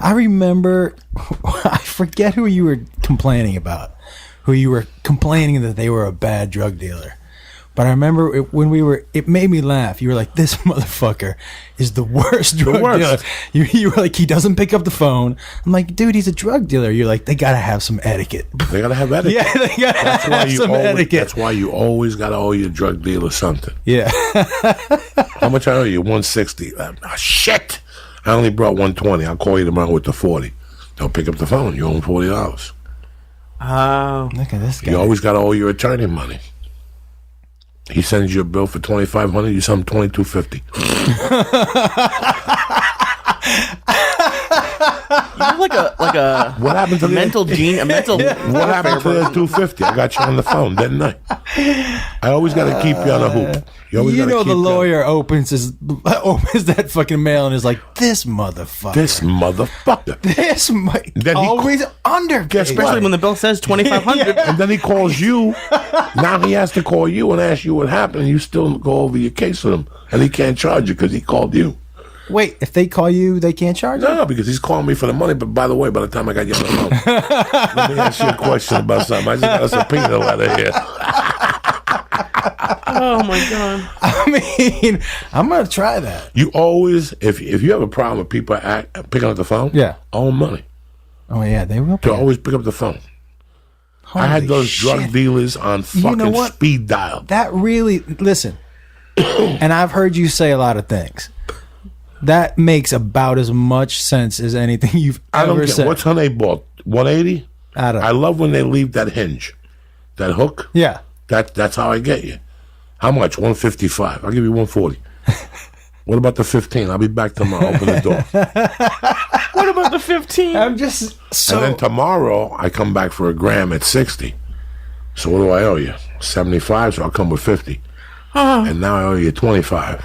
I remember, I forget who you were complaining about, who you were complaining that they were a bad drug dealer. But I remember it made me laugh. You were like, this motherfucker is the worst drug dealer. You were like, he doesn't pick up the phone. I'm like, dude, he's a drug dealer. You're like, they got to have some etiquette. They got to have etiquette. Yeah, they got to have some etiquette. That's why you always got to owe your drug dealer something. Yeah. How much I owe you? $160. Shit. I only brought $120. I'll call you tomorrow with the $40. They'll pick up the phone. You owe them $40. Oh. Look at this guy. You always got to owe your attorney money. He sends you a bill for $2,500. You send him $2,250. You have like a what happened to mental gene? A mental. What happened to that $250? I got you on the phone, didn't I? I always got to keep you on the hoop. You know the lawyer opens that fucking mail and is like, this motherfucker. Always underpaid. Especially when the bill says $2,500. And then he calls you. Now he has to call you and ask you what happened, and you still go over your case with him, and he can't charge you because he called you. Wait, if they call you, they can't charge you? No, because he's calling me for the money. But by the way, by the time I got you on the phone, let me ask you a question about something. I just got a subpoena letter here. Oh my God! I mean, I'm gonna try that. You always, if you have a problem with people picking up the phone, owe them money. Oh yeah, they will. To always pick up the phone. Holy I had those shit. drug dealers on fucking speed dial. That really, listen, and I've heard you say a lot of things. That makes about as much sense as anything you've ever said. What's her name bought? 180? I don't know. I love when they leave that hinge, that hook. Yeah. That's how I get you. How much? 155. I'll give you 140. What about the 15? I'll be back tomorrow. Open the door. What about the 15? I'm just so. And then tomorrow I come back for a gram at 60. So what do I owe you? 75. So I'll come with 50. And now I owe you 25.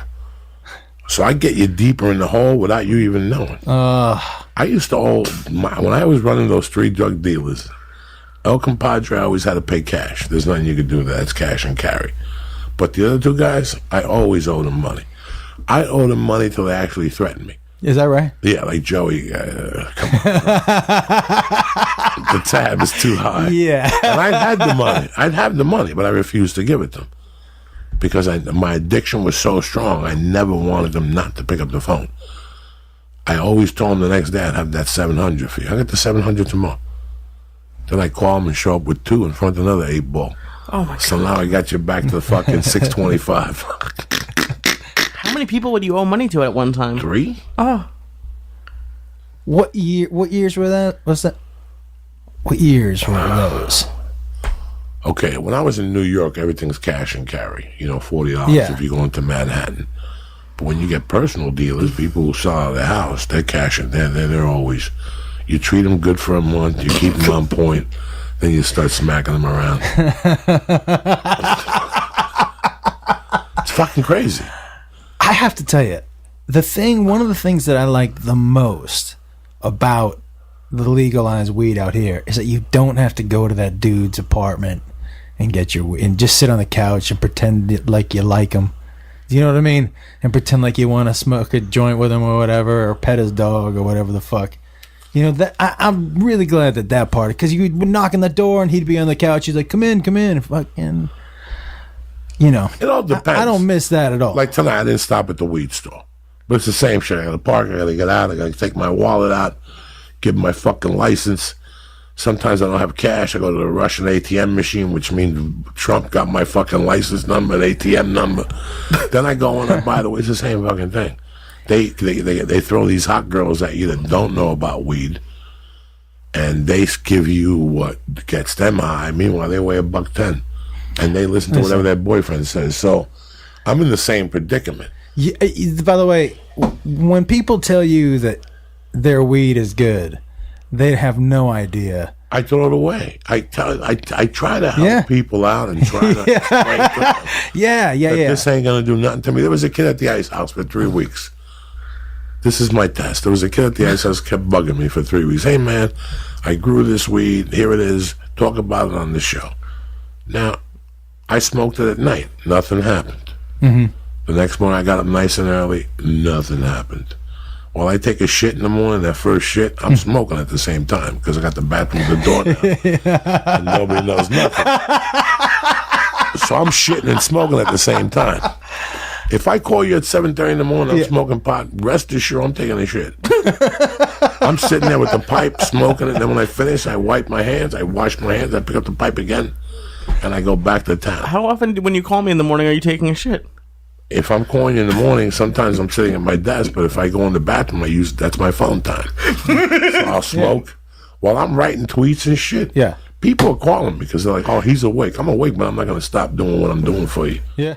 So I get you deeper in the hole without you even knowing. I used to owe when I was running those 3 drug dealers. El Compadre always had to pay cash. There's nothing you could do with that. It's cash and carry. But the other 2 guys, I always owed them money. I owed them money till they actually threatened me. Is that right? Yeah, like Joey. Come on. The tab is too high. Yeah. And I'd had the money. I'd have the money, but I refused to give it to them. Because my addiction was so strong, I never wanted them not to pick up the phone. I always told them the next day I'd have that 700 for you. I got the 700 tomorrow. Then I call them and show up with 2 in front of another 8-ball. Oh my God. So now I got you back to the fucking 625. How many people would you owe money to at one time? 3? Oh. What years were that? What's that? What years were those? Okay, when I was in New York, everything's cash and carry. You know, $40 if you go into Manhattan. But when you get personal dealers, people who sell out of their house, they're cash and they're always. You treat them good for a month, you keep them on point, then you start smacking them around. It's fucking crazy. I have to tell you, one of the things that I like the most about the legalized weed out here is that you don't have to go to that dude's apartment and get your weed and just sit on the couch and pretend like you like him. Do you know what I mean? And pretend like you want to smoke a joint with him or whatever, or pet his dog or whatever the fuck. You know, that I'm really glad that part, because you would knock on the door and he'd be on the couch. He's like, come in, and fucking, you know. It all depends. I don't miss that at all. Like tonight, I didn't stop at the weed store. But it's the same shit. I got to park, I got to get out, I got to take my wallet out, give my fucking license. Sometimes I don't have cash. I go to the Russian ATM machine, which means Trump got my fucking license number and ATM number. Then I go and I buy the weed. It's the same fucking thing. They throw these hot girls at you that don't know about weed, and they give you what gets them high. Meanwhile, they weigh $110, and they listen to whatever their boyfriend says. So I'm in the same predicament. Yeah, by the way, when people tell you that their weed is good, they have no idea. I throw it away. I try to help people out and try to explain to them this ain't gonna do nothing to me. There was a kid at the ice house for 3 weeks. This is my test. There was a kid at the ice house kept bugging me for 3 weeks. Hey man, I grew this weed. Here it is. Talk about it on the show. Now, I smoked it at night. Nothing happened. Mm-hmm. The next morning I got up nice and early. Nothing happened. While I take a shit in the morning, that first shit, I'm smoking at the same time because I got the bathroom at the door now. And nobody knows nothing. So I'm shitting and smoking at the same time. If I call you at 7:30 in the morning, I'm smoking pot, rest assured I'm taking a shit. I'm sitting there with the pipe, smoking it, and then when I finish, I wipe my hands, I wash my hands, I pick up the pipe again, and I go back to town. How often, when you call me in the morning, are you taking a shit? If I'm calling you in the morning, sometimes I'm sitting at my desk, but if I go in the bathroom, that's my phone time. So I'll smoke while I'm writing tweets and shit. Yeah. People are calling me because they're like, oh, he's awake. I'm awake, but I'm not going to stop doing what I'm doing for you. Yeah.